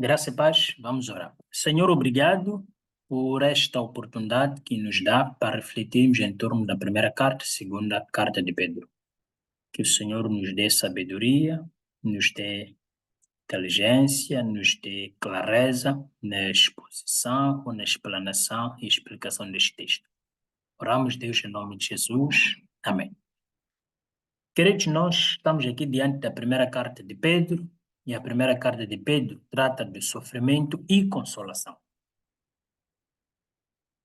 Graça e paz, vamos orar. Senhor, obrigado por esta oportunidade que nos dá para refletirmos em torno da primeira carta, segunda carta de Pedro. Que o Senhor nos dê sabedoria, nos dê inteligência, nos dê clareza na exposição ou na explanação e explicação deste texto. Oramos, Deus, em nome de Jesus. Amém. Queridos, nós estamos aqui diante da primeira carta de Pedro, e a primeira carta de Pedro trata de sofrimento e consolação.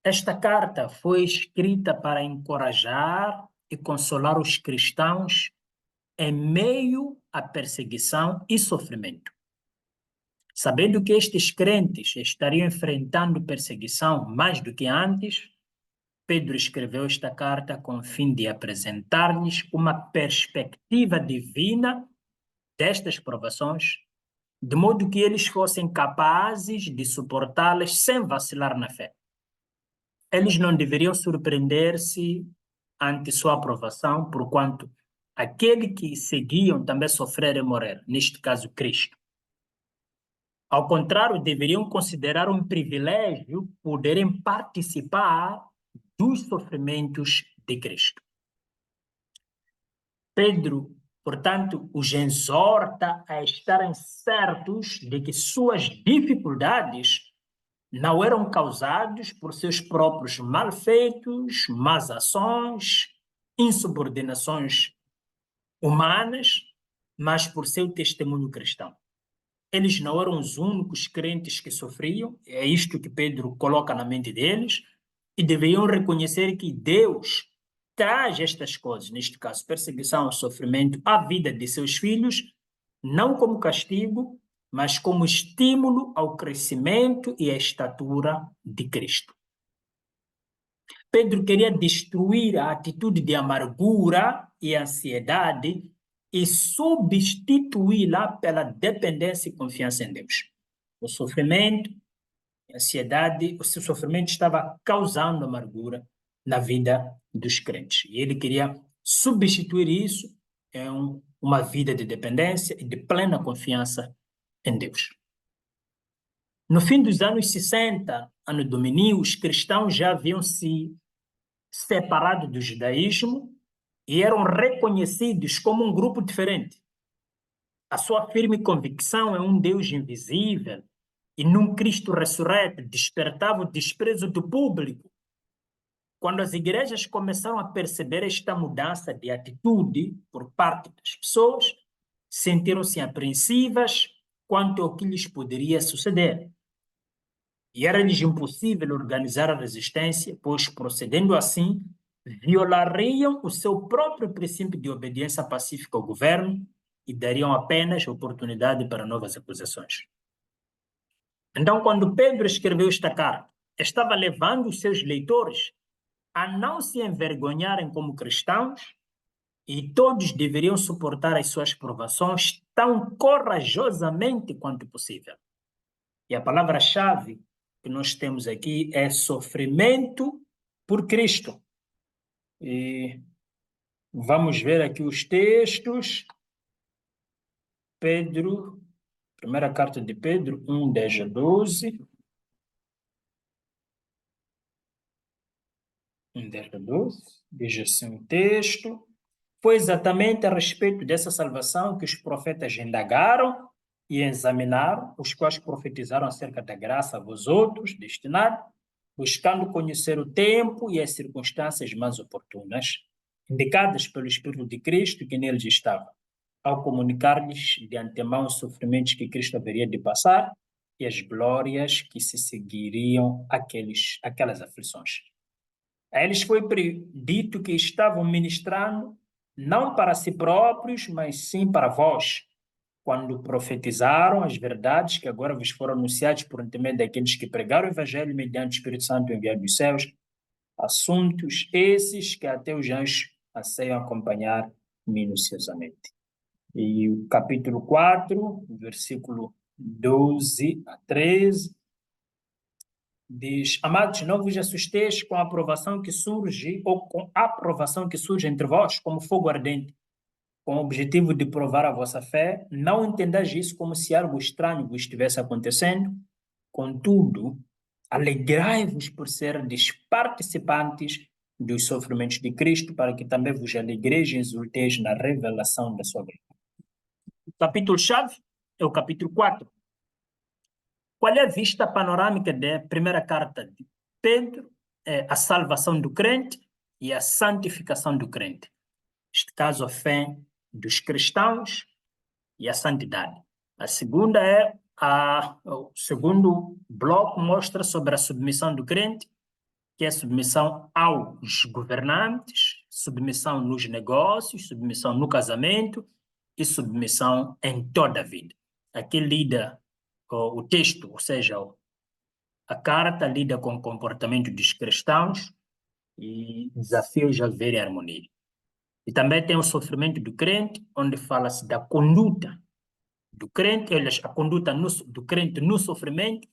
Esta carta foi escrita para encorajar e consolar os cristãos em meio à perseguição e sofrimento. Sabendo que estes crentes estariam enfrentando perseguição mais do que antes, Pedro escreveu esta carta com o fim de apresentar-lhes uma perspectiva divina destas provações, de modo que eles fossem capazes de suportá-las sem vacilar na fé. Eles não deveriam surpreender-se ante sua aprovação, porquanto aquele que seguiam também sofrer e morrer, neste caso Cristo. Ao contrário, deveriam considerar um privilégio poderem participar dos sofrimentos de Cristo. Pedro, portanto, os exorta a estarem certos de que suas dificuldades não eram causados por seus próprios malfeitos, más ações, insubordinações humanas, mas por seu testemunho cristão. Eles não eram os únicos crentes que sofriam, é isto que Pedro coloca na mente deles, e deveriam reconhecer que Deus traz estas coisas, neste caso, perseguição, sofrimento, à vida de seus filhos, não como castigo, mas como estímulo ao crescimento e à estatura de Cristo. Pedro queria destruir a atitude de amargura e ansiedade e substituí-la pela dependência e confiança em Deus. O sofrimento, a ansiedade, o seu sofrimento estava causando amargura na vida dos crentes. E ele queria substituir isso em uma vida de dependência e de plena confiança em Deus. No fim dos anos 60, ano domínio, os cristãos já haviam se separado do judaísmo e eram reconhecidos como um grupo diferente. A sua firme convicção em um Deus invisível e num Cristo ressurreto despertava o desprezo do público. Quando as igrejas começaram a perceber esta mudança de atitude por parte das pessoas, sentiram-se apreensivas quanto ao que lhes poderia suceder. E era-lhes impossível organizar a resistência, pois, procedendo assim, violariam o seu próprio princípio de obediência pacífica ao governo e dariam apenas oportunidade para novas acusações. Então, quando Pedro escreveu esta carta, estava levando os seus leitores a não se envergonharem como cristãos e todos deveriam suportar as suas provações tão corajosamente quanto possível. E a palavra-chave que nós temos aqui é sofrimento por Cristo. E vamos ver aqui os textos. Pedro, primeira carta de Pedro, 1, 10 a 12. 1, 10 a 12. Diz assim o texto. Foi exatamente a respeito dessa salvação que os profetas indagaram e examinaram, os quais profetizaram acerca da graça a vós outros, destinada, buscando conhecer o tempo e as circunstâncias mais oportunas, indicadas pelo Espírito de Cristo que neles estava, ao comunicar-lhes de antemão os sofrimentos que Cristo haveria de passar e as glórias que se seguiriam aquelas aflições. A eles foi dito que estavam ministrando não para si próprios, mas sim para vós, quando profetizaram as verdades que agora vos foram anunciadas por intermédio daqueles que pregaram o Evangelho mediante o Espírito Santo enviado dos céus, assuntos esses que até os anjos anseiam acompanhar minuciosamente. E o capítulo 4, versículo 12 a 13, diz: Amados, não vos assusteis com a aprovação que surge, ou com a aprovação que surge entre vós, como fogo ardente, com o objetivo de provar a vossa fé, não entendais isso como se algo estranho vos estivesse acontecendo. Contudo, alegrai-vos por serdes participantes dos sofrimentos de Cristo, para que também vos alegreis e exulteis na revelação da sua glória. O capítulo-chave é o capítulo 4. Qual é a vista panorâmica da primeira carta de Pedro? É a salvação do crente e a santificação do crente. Neste caso, a fé dos cristãos e a santidade. A segunda o segundo bloco mostra sobre a submissão do crente, que é submissão aos governantes, submissão nos negócios, submissão no casamento e submissão em toda a vida. Aqui lida o texto, ou seja, a carta lida com o comportamento dos cristãos e desafios a viver em harmonia. E também tem o sofrimento do crente, onde fala-se da conduta do crente, a conduta do crente no sofrimento,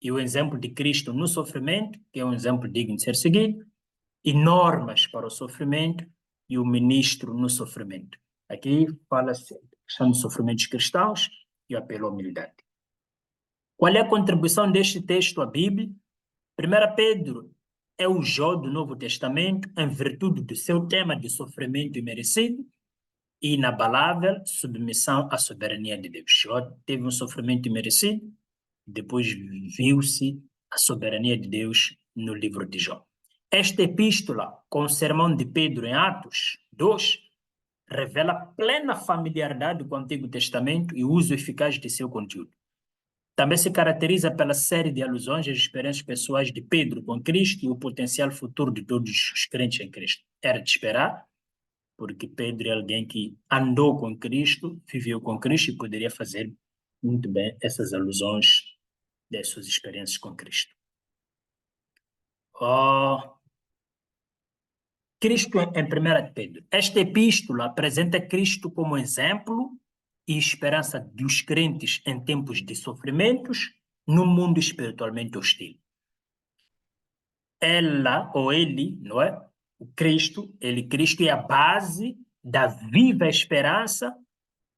e o exemplo de Cristo no sofrimento, que é um exemplo digno de ser seguido, e normas para o sofrimento, e o ministro no sofrimento. Aqui fala-se da questão dos sofrimentos cristãos e o apelo à humildade. Qual é a contribuição deste texto à Bíblia? 1 Pedro é o Jó do Novo Testamento, em virtude do seu tema de sofrimento imerecido e inabalável submissão à soberania de Deus. Jó teve um sofrimento imerecido, depois viu-se a soberania de Deus no livro de Jó. Esta epístola, com o sermão de Pedro em Atos 2, revela plena familiaridade com o Antigo Testamento e o uso eficaz de seu conteúdo. Também se caracteriza pela série de alusões às experiências pessoais de Pedro com Cristo e o potencial futuro de todos os crentes em Cristo. Era de esperar, porque Pedro é alguém que andou com Cristo, viveu com Cristo e poderia fazer muito bem essas alusões das suas experiências com Cristo. Cristo em 1 Pedro. Esta epístola apresenta Cristo como exemplo e esperança dos crentes em tempos de sofrimentos no mundo espiritualmente hostil. Ela ou ele, não é? O Cristo, Cristo é a base da viva esperança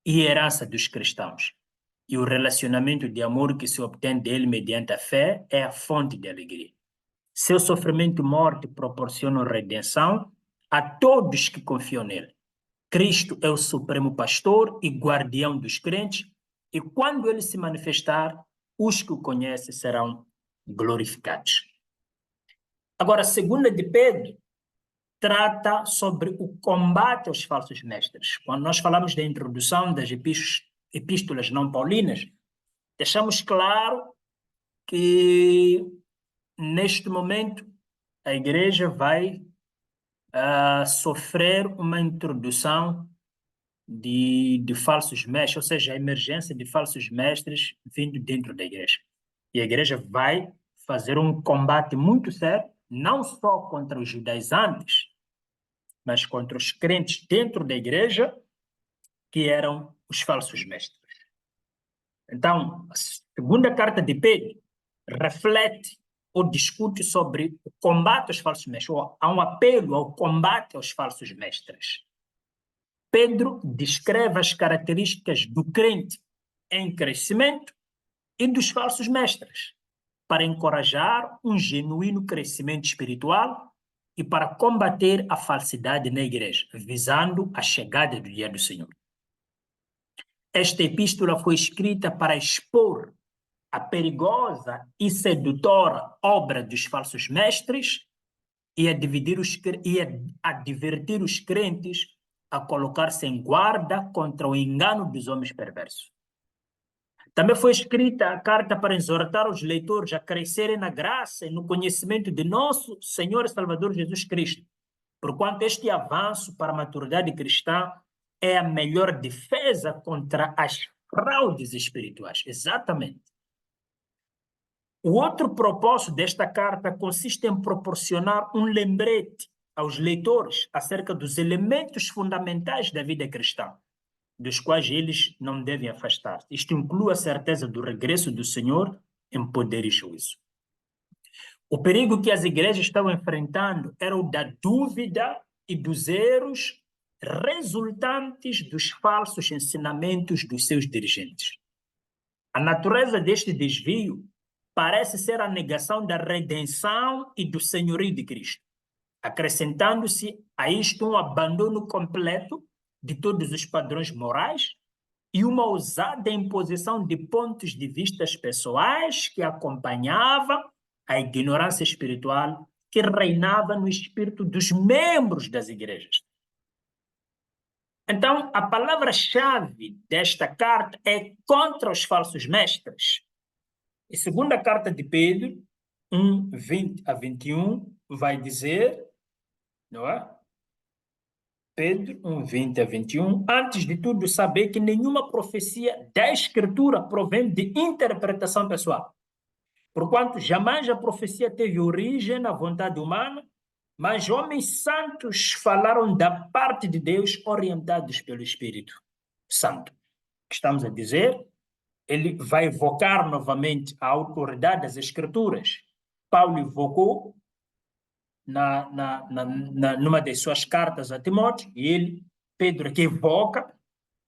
e herança dos cristãos. E o relacionamento de amor que se obtém dele mediante a fé é a fonte de alegria. Seu sofrimento e morte proporcionam redenção a todos que confiam nele. Cristo é o supremo pastor e guardião dos crentes, e quando ele se manifestar, os que o conhecem serão glorificados. Agora, a segunda de Pedro trata sobre o combate aos falsos mestres. Quando nós falamos da introdução das epístolas não paulinas, deixamos claro que neste momento a igreja vai sofrer uma introdução de falsos mestres, ou seja, a emergência de falsos mestres vindo dentro da igreja. E a igreja vai fazer um combate muito sério, não só contra os judaizantes, mas contra os crentes dentro da igreja, que eram os falsos mestres. Então, a segunda carta de Pedro reflete ou discute sobre o combate aos falsos mestres, ou há um apelo ao combate aos falsos mestres. Pedro descreve as características do crente em crescimento e dos falsos mestres, para encorajar um genuíno crescimento espiritual e para combater a falsidade na igreja, visando a chegada do dia do Senhor. Esta epístola foi escrita para expor a perigosa e sedutora obra dos falsos mestres e advertir os crentes a colocar-se em guarda contra o engano dos homens perversos. Também foi escrita a carta para exortar os leitores a crescerem na graça e no conhecimento de nosso Senhor e Salvador Jesus Cristo, porquanto este avanço para a maturidade cristã é a melhor defesa contra as fraudes espirituais. Exatamente. O outro propósito desta carta consiste em proporcionar um lembrete aos leitores acerca dos elementos fundamentais da vida cristã, dos quais eles não devem afastar-se. Isto inclui a certeza do regresso do Senhor em poder e juízo. O perigo que as igrejas estavam enfrentando era o da dúvida e dos erros resultantes dos falsos ensinamentos dos seus dirigentes. A natureza deste desvio parece ser a negação da redenção e do senhorio de Cristo, acrescentando-se a isto um abandono completo de todos os padrões morais e uma ousada imposição de pontos de vista pessoais que acompanhava a ignorância espiritual que reinava no espírito dos membros das igrejas. Então, a palavra-chave desta carta é contra os falsos mestres. E segunda carta de Pedro, 1, 20 a 21, vai dizer, não é? Pedro 1, 20 a 21, antes de tudo, saber que nenhuma profecia da Escritura provém de interpretação pessoal. Porquanto jamais a profecia teve origem na vontade humana, mas homens santos falaram da parte de Deus orientados pelo Espírito Santo. Estamos a dizer, ele vai evocar novamente a autoridade das Escrituras. Paulo evocou numa das suas cartas a Timóteo, e ele, Pedro, que evoca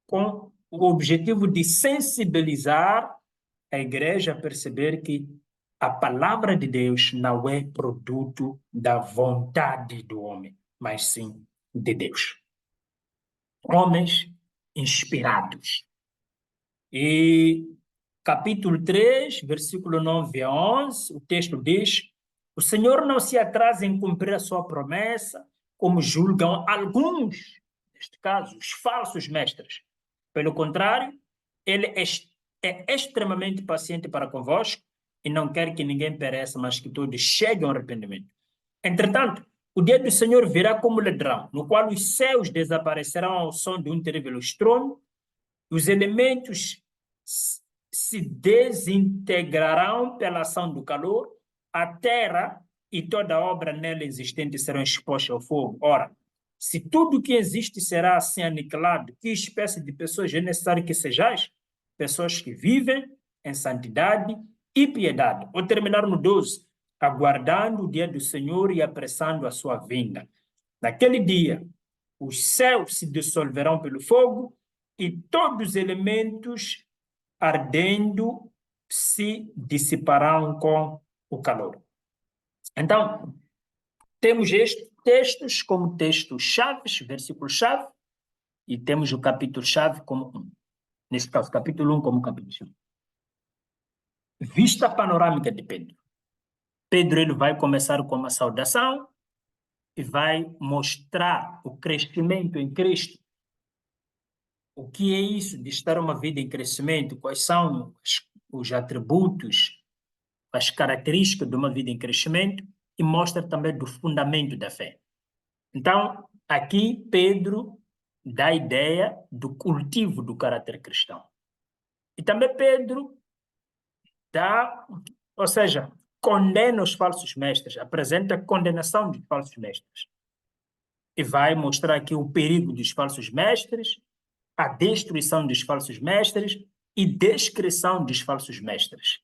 com o objetivo de sensibilizar a igreja a perceber que a palavra de Deus não é produto da vontade do homem, mas sim de Deus. Homens inspirados. E capítulo 3, versículo 9 a 11, o texto diz: o Senhor não se atrasa em cumprir a sua promessa, como julgam alguns, neste caso, os falsos mestres. Pelo contrário, ele é extremamente paciente para convosco e não quer que ninguém pereça, mas que todos cheguem ao arrependimento. Entretanto, o dia do Senhor virá como ladrão, no qual os céus desaparecerão ao som de um terrível estrondo, os elementos se desintegrarão pela ação do calor, a terra e toda obra nela existente serão expostas ao fogo. Ora, se tudo que existe será assim aniquilado, que espécie de pessoas é necessário que sejais? Pessoas que vivem em santidade e piedade. Vou terminar no 12. Aguardando o dia do Senhor e apressando a sua vinda. Naquele dia, os céus se dissolverão pelo fogo e todos os elementos ardendo se dissiparão com o calor. Então, temos estes textos como textos-chaves, versículos-chave, e temos o capítulo-chave como neste caso, capítulo 1 como capítulo-chave. Vista panorâmica de Pedro. Pedro ele vai começar com uma saudação e vai mostrar o crescimento em Cristo. O que é isso de estar uma vida em crescimento? Quais são os atributos, as características de uma vida em crescimento? E mostra também do fundamento da fé. Então, aqui Pedro dá a ideia do cultivo do caráter cristão. E também Pedro dá, ou seja, condena os falsos mestres, apresenta a condenação dos falsos mestres. E vai mostrar aqui o perigo dos falsos mestres, a destruição dos falsos mestres e descrição dos falsos mestres.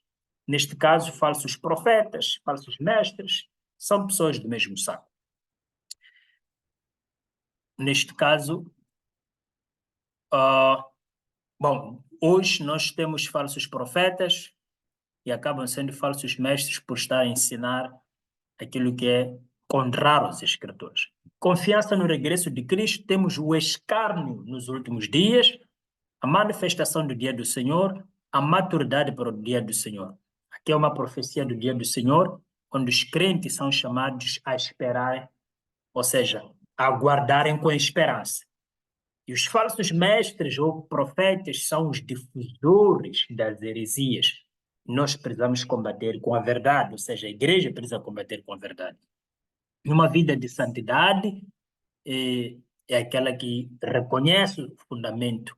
Neste caso, falsos profetas, falsos mestres, são pessoas do mesmo saco. Neste caso, bom, hoje nós temos falsos profetas e acabam sendo falsos mestres por estar a ensinar aquilo que é contrário aos escritores. Confiança no regresso de Cristo, temos o escárnio nos últimos dias, a manifestação do dia do Senhor, a maturidade para o dia do Senhor. Aqui é uma profecia do dia do Senhor, onde os crentes são chamados a esperar, ou seja, a aguardarem com esperança. E os falsos mestres ou profetas são os difusores das heresias. Nós precisamos combater com a verdade, ou seja, a igreja precisa combater com a verdade. Uma vida de santidade é aquela que reconhece o fundamento,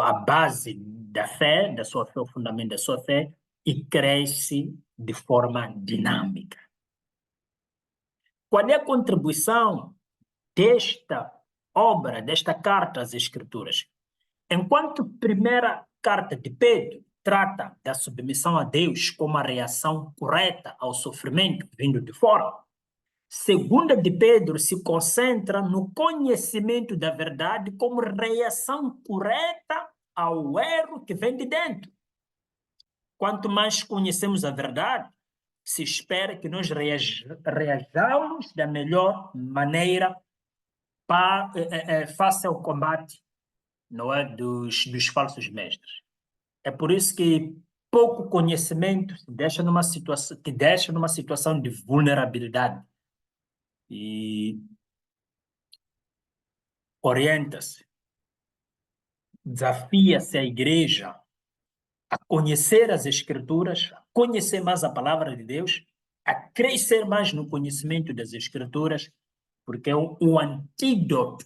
a base da fé, da sua fé, o fundamento da sua fé, e cresce de forma dinâmica. Qual é a contribuição desta obra, desta carta às Escrituras? Enquanto primeira carta de Pedro trata da submissão a Deus como a reação correta ao sofrimento vindo de fora, Segunda de Pedro se concentra no conhecimento da verdade como reação correta ao erro que vem de dentro. Quanto mais conhecemos a verdade, se espera que nós reajamos da melhor maneira face ao combate, não é, dos falsos mestres. É por isso que pouco conhecimento te deixa numa situação de vulnerabilidade e orienta-se, desafia-se a igreja a conhecer as Escrituras, a conhecer mais a palavra de Deus, a crescer mais no conhecimento das Escrituras, porque é um antídoto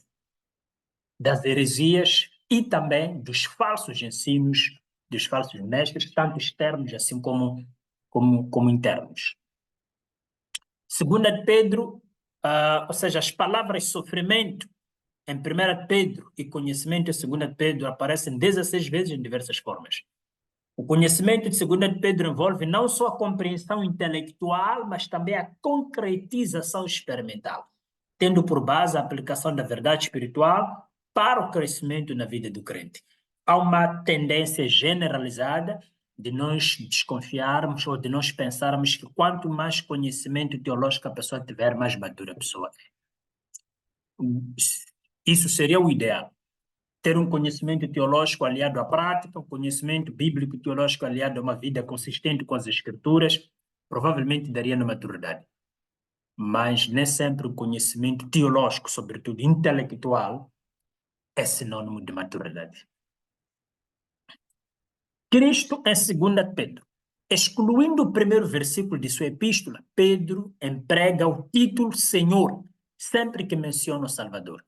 das heresias e também dos falsos ensinos, dos falsos mestres, tanto externos assim como internos. Segunda de Pedro, ou seja, as palavras sofrimento em 1 Pedro e conhecimento em 2 Pedro aparecem 16 vezes em diversas formas. O conhecimento de 2 Pedro envolve não só a compreensão intelectual, mas também a concretização experimental, tendo por base a aplicação da verdade espiritual para o crescimento na vida do crente. Há uma tendência generalizada de nós desconfiarmos ou de nós pensarmos que quanto mais conhecimento teológico a pessoa tiver, mais madura a pessoa é. Isso seria o ideal. Ter um conhecimento teológico aliado à prática, um conhecimento bíblico teológico aliado a uma vida consistente com as Escrituras, provavelmente daria na maturidade. Mas nem sempre o conhecimento teológico, sobretudo intelectual, é sinônimo de maturidade. Cristo em 2 Pedro. Excluindo o primeiro versículo de sua epístola, Pedro emprega o título Senhor, sempre que menciona o Salvador.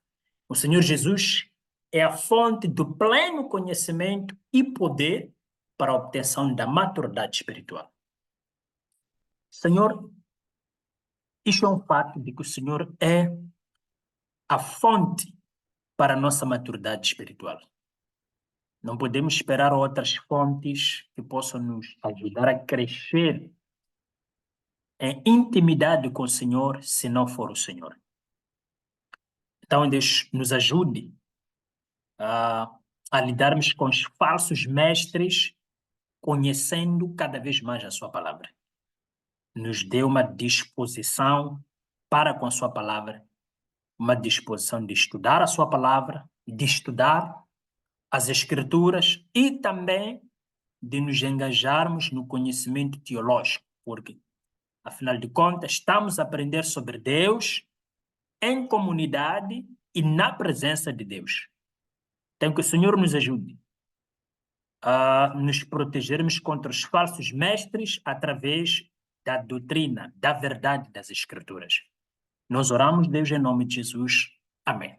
O Senhor Jesus é a fonte do pleno conhecimento e poder para a obtenção da maturidade espiritual. Senhor, isto é um fato de que o Senhor é a fonte para a nossa maturidade espiritual. Não podemos esperar outras fontes que possam nos ajudar a crescer em intimidade com o Senhor, se não for o Senhor. Então, Deus nos ajude a lidarmos com os falsos mestres, conhecendo cada vez mais a sua palavra. Nos dê uma disposição para com a sua palavra, uma disposição de estudar a sua palavra, de estudar as Escrituras e também de nos engajarmos no conhecimento teológico, porque, afinal de contas, estamos a aprender sobre Deus em comunidade e na presença de Deus. Então, que o Senhor nos ajude a nos protegermos contra os falsos mestres através da doutrina, da verdade das Escrituras. Nós oramos, Deus, em nome de Jesus. Amém.